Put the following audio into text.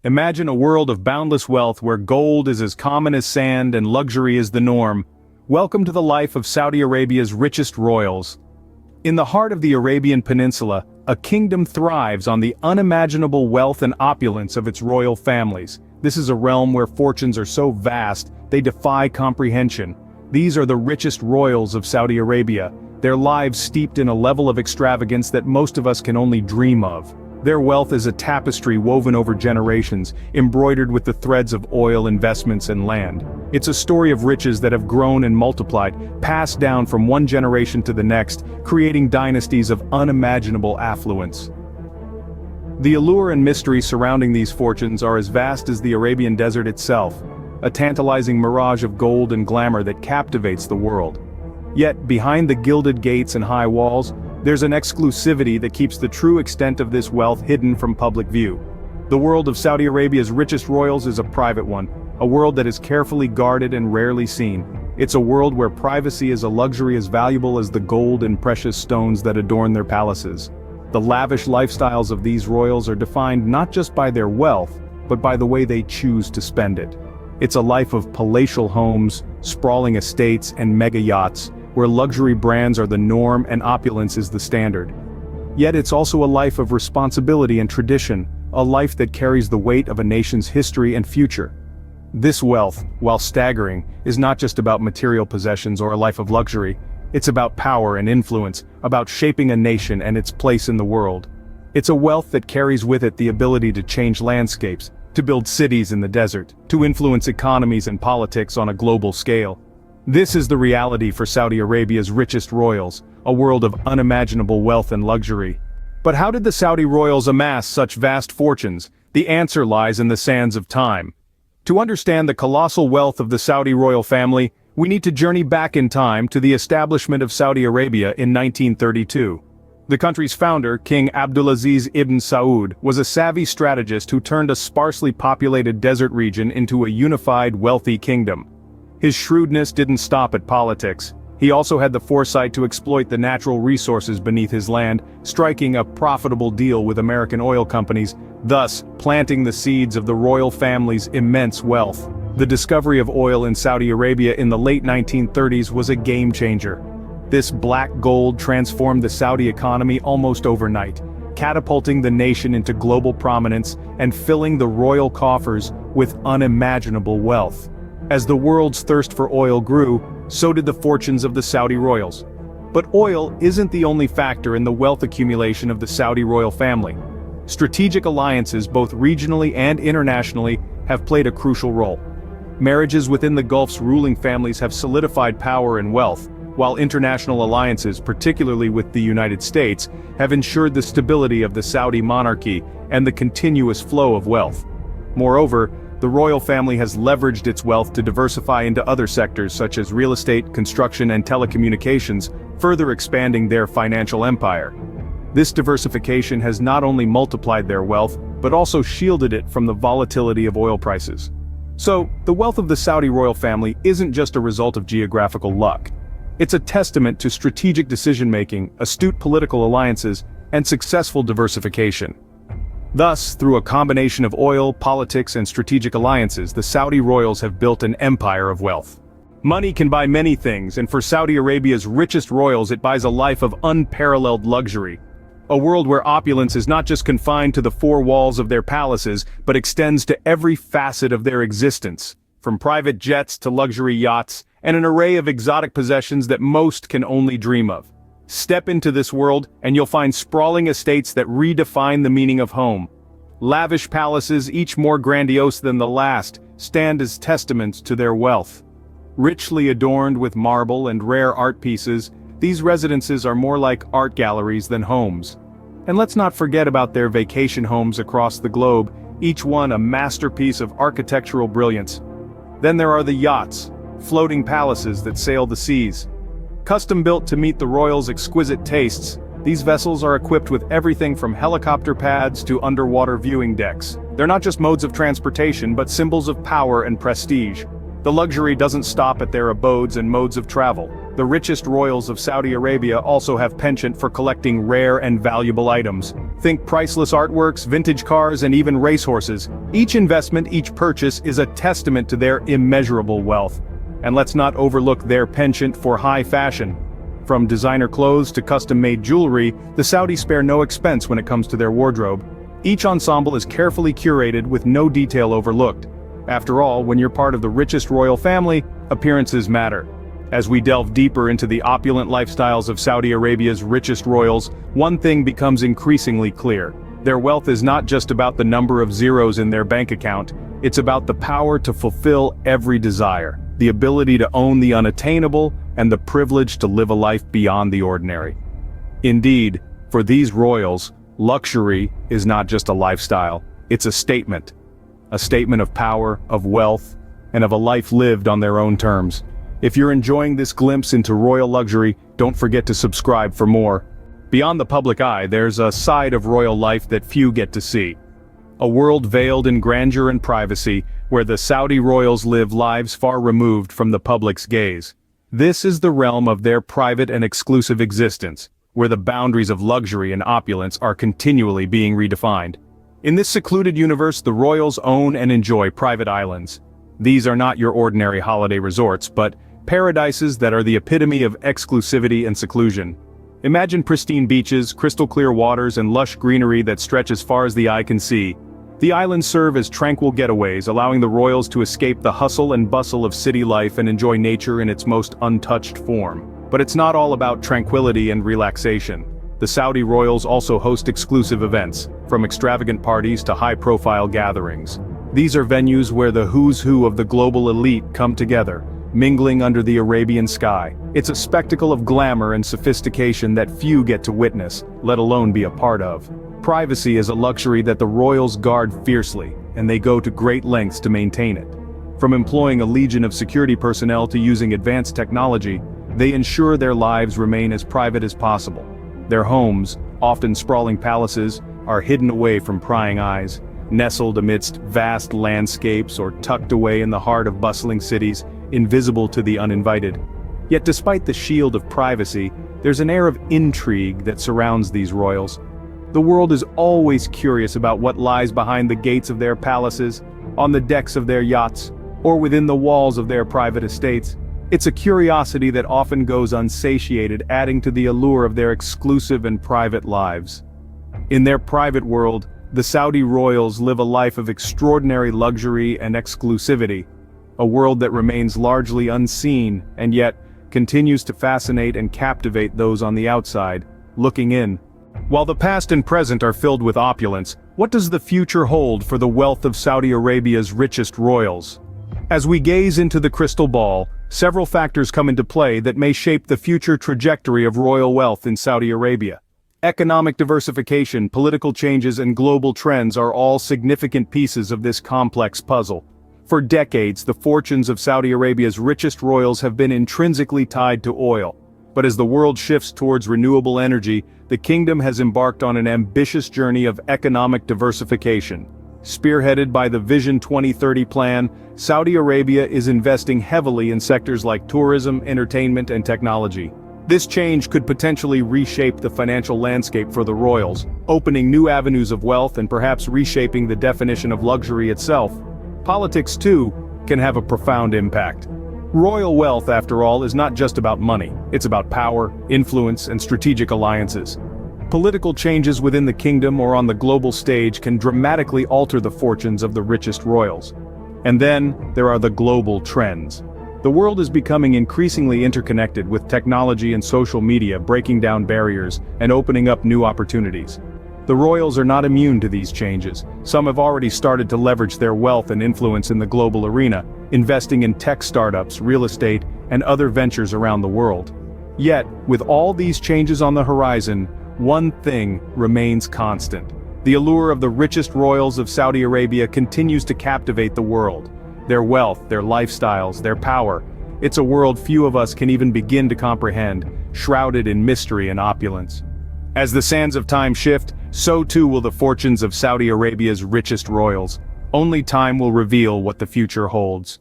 Imagine a world of boundless wealth where gold is as common as sand and luxury is the norm. Welcome to the life of Saudi Arabia's richest royals. In the heart of the Arabian Peninsula, a kingdom thrives on the unimaginable wealth and opulence of its royal families. This is a realm where fortunes are so vast, they defy comprehension. These are the richest royals of Saudi Arabia, their lives steeped in a level of extravagance that most of us can only dream of. Their wealth is a tapestry woven over generations, embroidered with the threads of oil, investments, and land. It's a story of riches that have grown and multiplied, passed down from one generation to the next, creating dynasties of unimaginable affluence. The allure and mystery surrounding these fortunes are as vast as the Arabian desert itself, a tantalizing mirage of gold and glamour that captivates the world. Yet, behind the gilded gates and high walls, there's an exclusivity that keeps the true extent of this wealth hidden from public view. The world of Saudi Arabia's richest royals is a private one, a world that is carefully guarded and rarely seen. It's a world where privacy is a luxury as valuable as the gold and precious stones that adorn their palaces. The lavish lifestyles of these royals are defined not just by their wealth, but by the way they choose to spend it. It's a life of palatial homes, sprawling estates, and mega yachts, where luxury brands are the norm and opulence is the standard. Yet it's also a life of responsibility and tradition, a life that carries the weight of a nation's history and future. This wealth, while staggering, is not just about material possessions or a life of luxury. It's about power and influence, about shaping a nation and its place in the world. It's a wealth that carries with it the ability to change landscapes, to build cities in the desert, to influence economies and politics on a global scale. This is the reality for Saudi Arabia's richest royals, a world of unimaginable wealth and luxury. But how did the Saudi royals amass such vast fortunes? The answer lies in the sands of time. To understand the colossal wealth of the Saudi royal family, we need to journey back in time to the establishment of Saudi Arabia in 1932. The country's founder, King Abdulaziz ibn Saud, was a savvy strategist who turned a sparsely populated desert region into a unified, wealthy kingdom. His shrewdness didn't stop at politics. He also had the foresight to exploit the natural resources beneath his land, striking a profitable deal with American oil companies, thus planting the seeds of the royal family's immense wealth. The discovery of oil in Saudi Arabia in the late 1930s was a game-changer. This black gold transformed the Saudi economy almost overnight, catapulting the nation into global prominence and filling the royal coffers with unimaginable wealth. As the world's thirst for oil grew, so did the fortunes of the Saudi royals. But oil isn't the only factor in the wealth accumulation of the Saudi royal family. Strategic alliances, both regionally and internationally, have played a crucial role. Marriages within the Gulf's ruling families have solidified power and wealth, while international alliances, particularly with the United States, have ensured the stability of the Saudi monarchy and the continuous flow of wealth. Moreover, the royal family has leveraged its wealth to diversify into other sectors such as real estate, construction, and telecommunications, further expanding their financial empire. This diversification has not only multiplied their wealth, but also shielded it from the volatility of oil prices. So, the wealth of the Saudi royal family isn't just a result of geographical luck. It's a testament to strategic decision-making, astute political alliances, and successful diversification. Thus, through a combination of oil, politics, and strategic alliances, the Saudi royals have built an empire of wealth. Money can buy many things, and for Saudi Arabia's richest royals it buys a life of unparalleled luxury. A world where opulence is not just confined to the four walls of their palaces, but extends to every facet of their existence, from private jets to luxury yachts, and an array of exotic possessions that most can only dream of. Step into this world, and you'll find sprawling estates that redefine the meaning of home. Lavish palaces, each more grandiose than the last, stand as testaments to their wealth. Richly adorned with marble and rare art pieces, these residences are more like art galleries than homes. And let's not forget about their vacation homes across the globe, each one a masterpiece of architectural brilliance. Then there are the yachts, floating palaces that sail the seas. Custom-built to meet the royals' exquisite tastes, these vessels are equipped with everything from helicopter pads to underwater viewing decks. They're not just modes of transportation, but symbols of power and prestige. The luxury doesn't stop at their abodes and modes of travel. The richest royals of Saudi Arabia also have penchant for collecting rare and valuable items. Think priceless artworks, vintage cars, and even racehorses. Each investment, each purchase is a testament to their immeasurable wealth. And let's not overlook their penchant for high fashion. From designer clothes to custom-made jewelry, the Saudis spare no expense when it comes to their wardrobe. Each ensemble is carefully curated with no detail overlooked. After all, when you're part of the richest royal family, appearances matter. As we delve deeper into the opulent lifestyles of Saudi Arabia's richest royals, one thing becomes increasingly clear. Their wealth is not just about the number of zeros in their bank account, it's about the power to fulfill every desire, the ability to own the unattainable, and the privilege to live a life beyond the ordinary. Indeed, for these royals, luxury is not just a lifestyle, it's a statement. A statement of power, of wealth, and of a life lived on their own terms. If you're enjoying this glimpse into royal luxury, don't forget to subscribe for more. Beyond the public eye, there's a side of royal life that few get to see. A world veiled in grandeur and privacy, where the Saudi royals live lives far removed from the public's gaze. This is the realm of their private and exclusive existence, where the boundaries of luxury and opulence are continually being redefined. In this secluded universe, the royals own and enjoy private islands. These are not your ordinary holiday resorts, but paradises that are the epitome of exclusivity and seclusion. Imagine pristine beaches, crystal-clear waters, and lush greenery that stretch as far as the eye can see. The islands serve as tranquil getaways, allowing the royals to escape the hustle and bustle of city life and enjoy nature in its most untouched form. But it's not all about tranquility and relaxation. The Saudi royals also host exclusive events, from extravagant parties to high-profile gatherings. These are venues where the who's who of the global elite come together, mingling under the Arabian sky. It's a spectacle of glamour and sophistication that few get to witness, let alone be a part of. Privacy is a luxury that the royals guard fiercely, and they go to great lengths to maintain it. From employing a legion of security personnel to using advanced technology, they ensure their lives remain as private as possible. Their homes, often sprawling palaces, are hidden away from prying eyes, nestled amidst vast landscapes or tucked away in the heart of bustling cities, invisible to the uninvited. Yet despite the shield of privacy, there's an air of intrigue that surrounds these royals. The world is always curious about what lies behind the gates of their palaces, on the decks of their yachts, or within the walls of their private estates. It's a curiosity that often goes unsatiated, adding to the allure of their exclusive and private lives. In their private world, the Saudi royals live a life of extraordinary luxury and exclusivity, a world that remains largely unseen and yet continues to fascinate and captivate those on the outside, looking in. While the past and present are filled with opulence, what does the future hold for the wealth of Saudi Arabia's richest royals? As we gaze into the crystal ball, several factors come into play that may shape the future trajectory of royal wealth in Saudi Arabia. Economic diversification, political changes, and global trends are all significant pieces of this complex puzzle. For decades, the fortunes of Saudi Arabia's richest royals have been intrinsically tied to oil. But as the world shifts towards renewable energy, the kingdom has embarked on an ambitious journey of economic diversification. Spearheaded by the Vision 2030 plan, Saudi Arabia is investing heavily in sectors like tourism, entertainment, and technology. This change could potentially reshape the financial landscape for the royals, opening new avenues of wealth and perhaps reshaping the definition of luxury itself. Politics, too, can have a profound impact. Royal wealth, after all, is not just about money. It's about power, influence, and strategic alliances. Political changes within the kingdom or on the global stage can dramatically alter the fortunes of the richest royals. And then, there are the global trends. The world is becoming increasingly interconnected, with technology and social media breaking down barriers and opening up new opportunities. The royals are not immune to these changes. Some have already started to leverage their wealth and influence in the global arena, investing in tech startups, real estate, and other ventures around the world. Yet, with all these changes on the horizon, one thing remains constant. The allure of the richest royals of Saudi Arabia continues to captivate the world. Their wealth, their lifestyles, their power. It's a world few of us can even begin to comprehend, shrouded in mystery and opulence. As the sands of time shift, so too will the fortunes of Saudi Arabia's richest royals. Only time will reveal what the future holds.